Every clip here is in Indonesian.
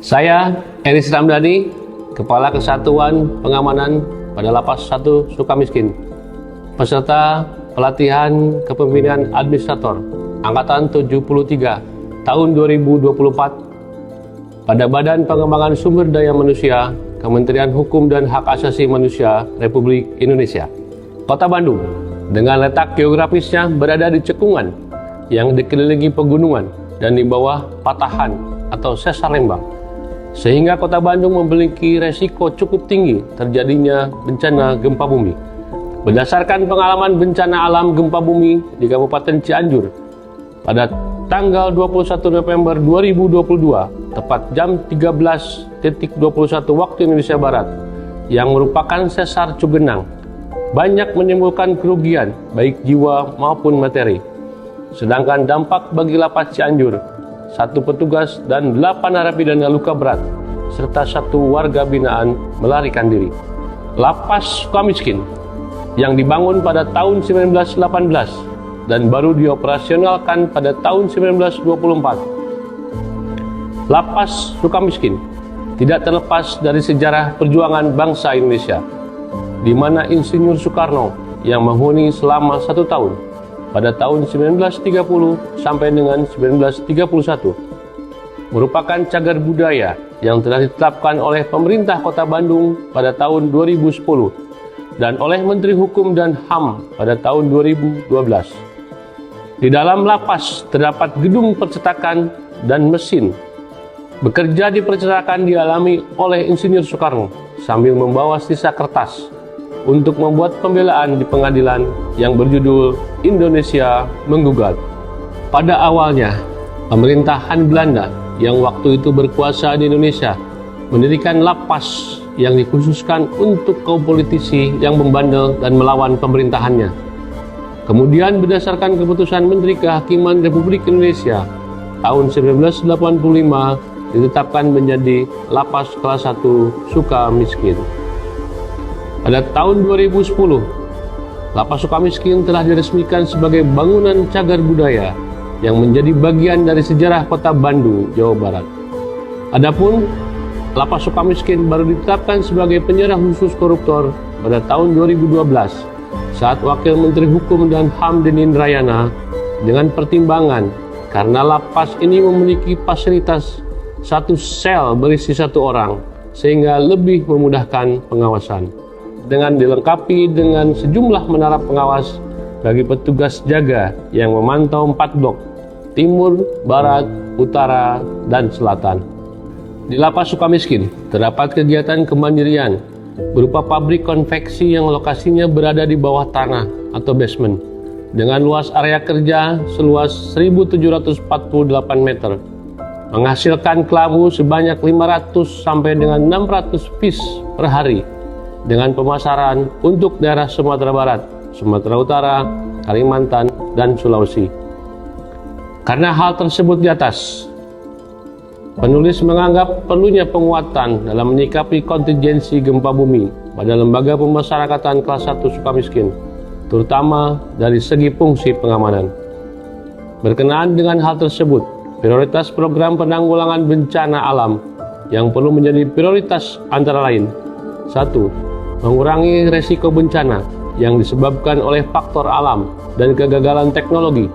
Saya Eris Ramdhani, Kepala Kesatuan Pengamanan pada Lapas 1 Sukamiskin, peserta pelatihan kepemimpinan administrator Angkatan 73 tahun 2024 pada Badan Pengembangan Sumber Daya Manusia Kementerian Hukum dan Hak Asasi Manusia Republik Indonesia. Kota Bandung dengan letak geografisnya berada di cekungan yang dikelilingi pegunungan dan di bawah patahan atau sesar lembang, sehingga Kota Bandung memiliki resiko cukup tinggi terjadinya bencana gempa bumi. Berdasarkan pengalaman bencana alam gempa bumi di Kabupaten Cianjur pada tanggal 21 November 2022, tepat jam 13.21 waktu Indonesia Barat, yang merupakan sesar Cugenang, banyak menimbulkan kerugian baik jiwa maupun materi. Sedangkan dampak bagi Lapas Cianjur, 1 petugas dan 8 narapidana luka berat, serta 1 warga binaan melarikan diri. Lapas Sukamiskin yang dibangun pada tahun 1918 dan baru dioperasionalkan pada tahun 1924. Lapas Sukamiskin tidak terlepas dari sejarah perjuangan bangsa Indonesia, di mana Insinyur Soekarno yang menghuni selama 1 tahun pada tahun 1930 sampai dengan 1931 merupakan cagar budaya yang telah ditetapkan oleh pemerintah Kota Bandung pada tahun 2010 dan oleh Menteri Hukum dan HAM pada tahun 2012. Di dalam lapas terdapat gedung percetakan dan mesin. Bekerja di percetakan dialami oleh Insinyur Soekarno sambil membawa sisa kertas untuk membuat pembelaan di pengadilan yang berjudul Indonesia Menggugat. Pada awalnya, pemerintahan Belanda yang waktu itu berkuasa di Indonesia mendirikan lapas yang dikhususkan untuk kaum politisi yang membandel dan melawan pemerintahannya. Kemudian berdasarkan keputusan Menteri Kehakiman Republik Indonesia tahun 1985 ditetapkan menjadi Lapas Kelas 1 Sukamiskin. Pada tahun 2010, Lapas Sukamiskin telah diresmikan sebagai bangunan cagar budaya yang menjadi bagian dari sejarah Kota Bandung, Jawa Barat. Adapun Lapas Sukamiskin baru ditetapkan sebagai penjara khusus koruptor pada tahun 2012 saat Wakil Menteri Hukum dan HAM Deni Indrayana dengan pertimbangan karena lapas ini memiliki fasilitas 1 sel berisi 1 orang sehingga lebih memudahkan pengawasan, dengan dilengkapi dengan sejumlah menara pengawas bagi petugas jaga yang memantau 4 blok, timur, barat, utara, dan selatan. Di Lapas Sukamiskin terdapat kegiatan kemandirian berupa pabrik konveksi yang lokasinya berada di bawah tanah atau basement, dengan luas area kerja seluas 1.748 meter, menghasilkan kelabu sebanyak 500 sampai dengan 600 piece per hari, dengan pemasaran untuk daerah Sumatera Barat, Sumatera Utara, Kalimantan, dan Sulawesi. Karena hal tersebut di atas, penulis menganggap perlunya penguatan dalam menyikapi kontingensi gempa bumi pada lembaga pemasyarakatan kelas 1 Sukamiskin, terutama dari segi fungsi pengamanan. Berkenaan dengan hal tersebut, prioritas program penanggulangan bencana alam yang perlu menjadi prioritas antara lain: 1. Mengurangi resiko bencana yang disebabkan oleh faktor alam dan kegagalan teknologi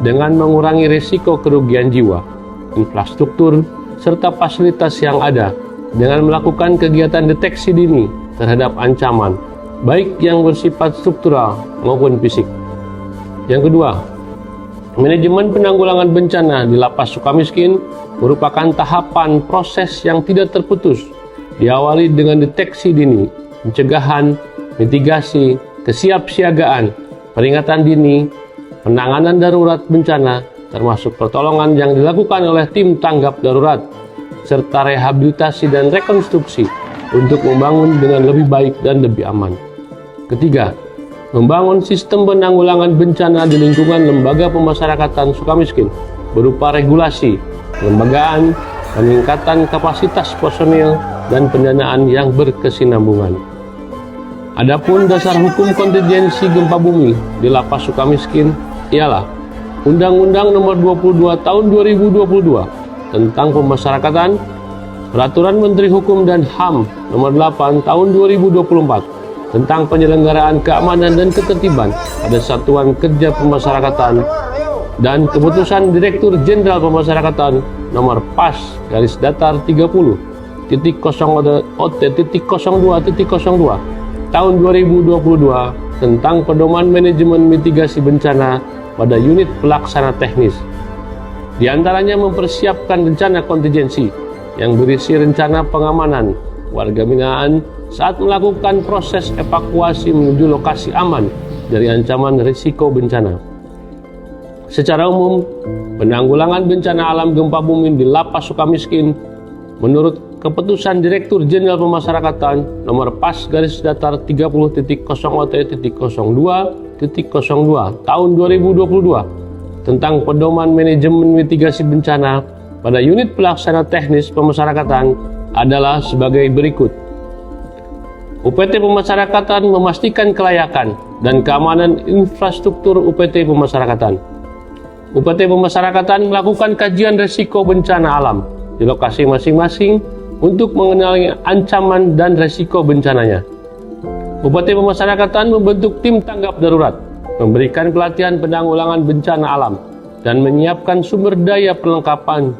dengan mengurangi resiko kerugian jiwa, infrastruktur, serta fasilitas yang ada dengan melakukan kegiatan deteksi dini terhadap ancaman, baik yang bersifat struktural maupun fisik. Yang kedua, manajemen penanggulangan bencana di Lapas Sukamiskin merupakan tahapan proses yang tidak terputus, diawali dengan deteksi dini, pencegahan, mitigasi, kesiapsiagaan, peringatan dini, penanganan darurat bencana, termasuk pertolongan yang dilakukan oleh tim tanggap darurat, serta rehabilitasi dan rekonstruksi untuk membangun dengan lebih baik dan lebih aman. Ketiga, membangun sistem penanggulangan bencana di lingkungan lembaga pemasyarakatan Sukamiskin berupa regulasi, kelembagaan, peningkatan kapasitas personil, dan pendanaan yang berkesinambungan. Adapun dasar hukum kontingensi gempa bumi di Lapas Sukamiskin ialah Undang-Undang Nomor 22 Tahun 2022 tentang Pemasyarakatan, Peraturan Menteri Hukum dan HAM Nomor 8 Tahun 2024 tentang penyelenggaraan keamanan dan ketertiban pada Satuan Kerja Pemasyarakatan dan Keputusan Direktur Jenderal Pemasyarakatan Nomor PAS garis datar 30.02.02 Tahun 2022 tentang pedoman manajemen mitigasi bencana pada unit pelaksana teknis. Di antaranya mempersiapkan rencana kontingensi yang berisi rencana pengamanan warga binaan saat melakukan proses evakuasi menuju lokasi aman dari ancaman risiko bencana. Secara umum, penanggulangan bencana alam gempa bumi di Lapas Sukamiskin menurut Keputusan Direktur Jenderal Pemasyarakatan Nomor PAS garis datar 30.0.02.02 Tahun 2022 tentang pedoman manajemen mitigasi bencana pada unit pelaksana teknis pemasyarakatan adalah sebagai berikut. UPT Pemasyarakatan memastikan kelayakan dan keamanan infrastruktur UPT Pemasyarakatan. UPT Pemasyarakatan melakukan kajian risiko bencana alam di lokasi masing-masing untuk mengenali ancaman dan risiko bencananya. UPT Pemasyarakatan membentuk tim tanggap darurat, memberikan pelatihan penanggulangan bencana alam, dan menyiapkan sumber daya perlengkapan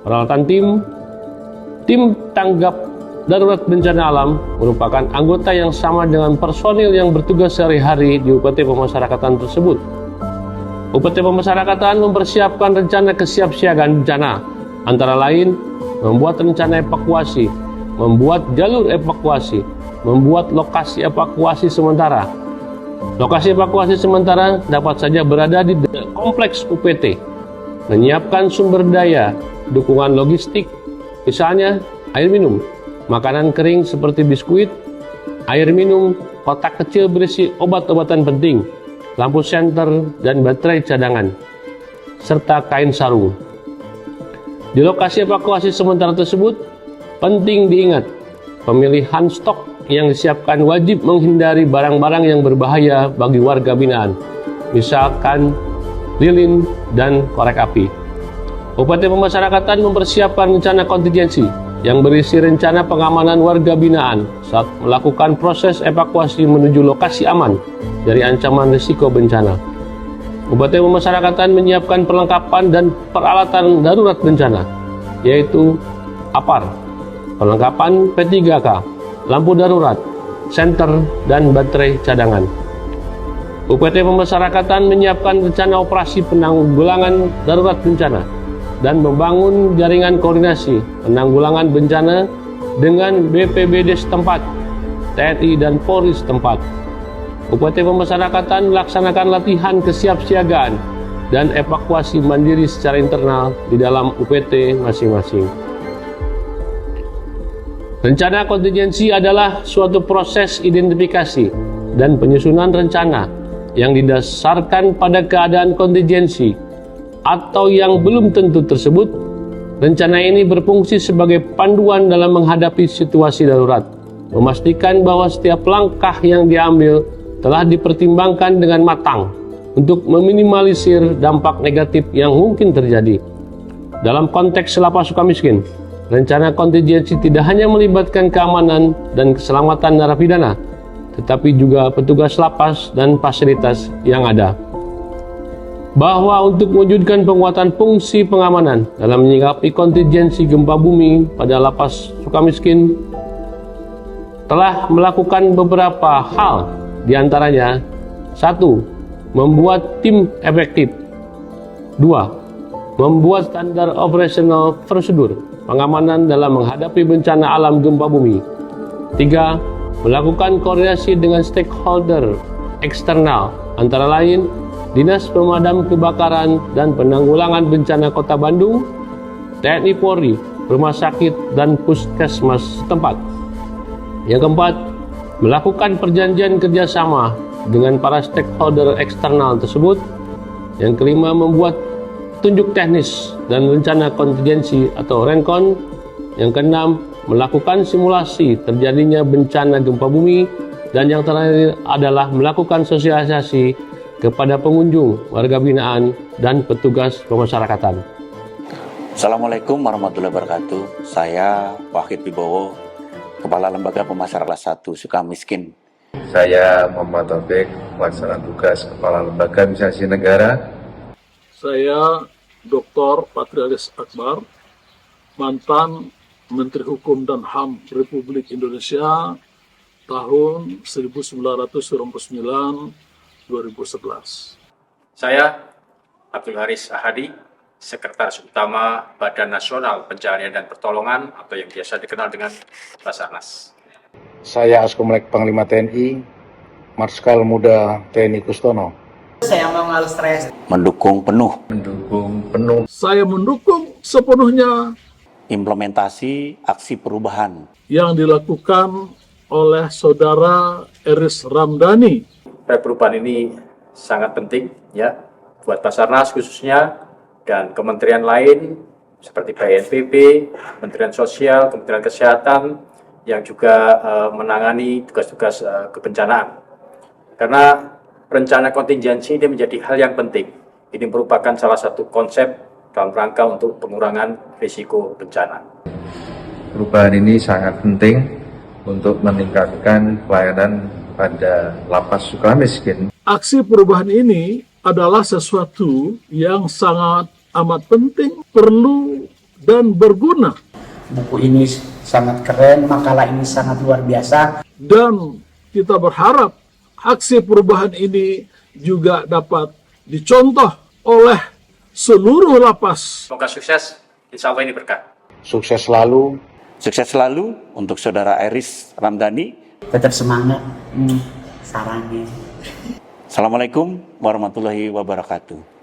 peralatan tim tanggap darurat bencana alam merupakan anggota yang sama dengan personil yang bertugas sehari-hari di UPT Pemasyarakatan tersebut. UPT Pemasyarakatan mempersiapkan rencana kesiapsiagaan bencana, antara lain membuat rencana evakuasi, membuat jalur evakuasi, membuat lokasi evakuasi sementara. Lokasi evakuasi sementara dapat saja berada di kompleks UPT, menyiapkan sumber daya, dukungan logistik, misalnya air minum, makanan kering seperti biskuit, air minum, kotak kecil berisi obat-obatan penting, lampu senter dan baterai cadangan, serta kain sarung. Di lokasi evakuasi sementara tersebut, penting diingat, pemilihan stok yang disiapkan wajib menghindari barang-barang yang berbahaya bagi warga binaan, misalkan lilin dan korek api. UPT Pemasyarakatan mempersiapkan rencana kontingensi yang berisi rencana pengamanan warga binaan saat melakukan proses evakuasi menuju lokasi aman dari ancaman risiko bencana. UPT Pemasyarakatan menyiapkan perlengkapan dan peralatan darurat bencana, yaitu APAR, perlengkapan P3K, lampu darurat, senter, dan baterai cadangan. UPT Pemasyarakatan menyiapkan rencana operasi penanggulangan darurat bencana dan membangun jaringan koordinasi penanggulangan bencana dengan BPBD setempat, TNI, dan Polri setempat. UPT Pemasyarakatan melaksanakan latihan kesiapsiagaan dan evakuasi mandiri secara internal di dalam UPT masing-masing. Rencana kontingensi adalah suatu proses identifikasi dan penyusunan rencana yang didasarkan pada keadaan kontingensi atau yang belum tentu tersebut. Rencana ini berfungsi sebagai panduan dalam menghadapi situasi darurat, memastikan bahwa setiap langkah yang diambil telah dipertimbangkan dengan matang untuk meminimalisir dampak negatif yang mungkin terjadi. Dalam konteks Lapas Sukamiskin, rencana kontingensi tidak hanya melibatkan keamanan dan keselamatan narapidana, tetapi juga petugas lapas dan fasilitas yang ada. Bahwa untuk mewujudkan penguatan fungsi pengamanan dalam menyikapi kontingensi gempa bumi pada Lapas Sukamiskin telah melakukan beberapa hal. Di antaranya, 1. Membuat tim efektif. 2. Membuat standar operasional prosedur pengamanan dalam menghadapi bencana alam gempa bumi. 3. Melakukan koordinasi dengan stakeholder eksternal, antara lain Dinas Pemadam Kebakaran dan Penanggulangan Bencana Kota Bandung, TNI Polri, rumah sakit, dan puskesmas setempat. Yang keempat, melakukan perjanjian kerjasama dengan para stakeholder eksternal tersebut. Yang kelima, membuat tunjuk teknis dan rencana kontingensi atau RENKON. Yang keenam, melakukan simulasi terjadinya bencana gempa bumi. Dan yang terakhir adalah melakukan sosialisasi kepada pengunjung, warga binaan, dan petugas pemasyarakatan. Assalamualaikum warahmatullahi wabarakatuh. Saya Wahid Wibowo, Kepala Lembaga Pemasaran kelas 1 Sukamiskin. Saya Muhammad Taufik, pelaksana tugas Kepala Lembaga Administrasi Negara. Saya Dr. Patrialis Akbar, mantan Menteri Hukum dan HAM Republik Indonesia tahun 1999-2011. Saya Abdul Haris Ahadi, Sekretaris Utama Badan Nasional Pencarian dan Pertolongan atau yang biasa dikenal dengan Basarnas. Saya Askomlek Panglima TNI, Marskal Muda TNI Kustono. Saya mau ngal stres. Mendukung penuh Saya mendukung sepenuhnya implementasi aksi perubahan yang dilakukan oleh Saudara Eris Ramdhani. Perubahan ini sangat penting ya buat Basarnas khususnya dan kementerian lain seperti BNPB, Kementerian Sosial, Kementerian Kesehatan yang juga menangani tugas-tugas kebencanaan. Karena rencana kontingensi ini menjadi hal yang penting. Ini merupakan salah satu konsep dalam rangka untuk pengurangan risiko bencana. Perubahan ini sangat penting untuk meningkatkan pelayanan pada Lapas Sukamiskin. Aksi perubahan ini adalah sesuatu yang sangat amat penting, perlu, dan berguna. Buku ini sangat keren, makalah ini sangat luar biasa. Dan kita berharap aksi perubahan ini juga dapat dicontoh oleh seluruh lapas. Semoga sukses, insya Allah ini berkah. Sukses selalu. Sukses selalu untuk Saudara Eris Ramdhani. Tetap semangat. Sarannya. Assalamualaikum warahmatullahi wabarakatuh.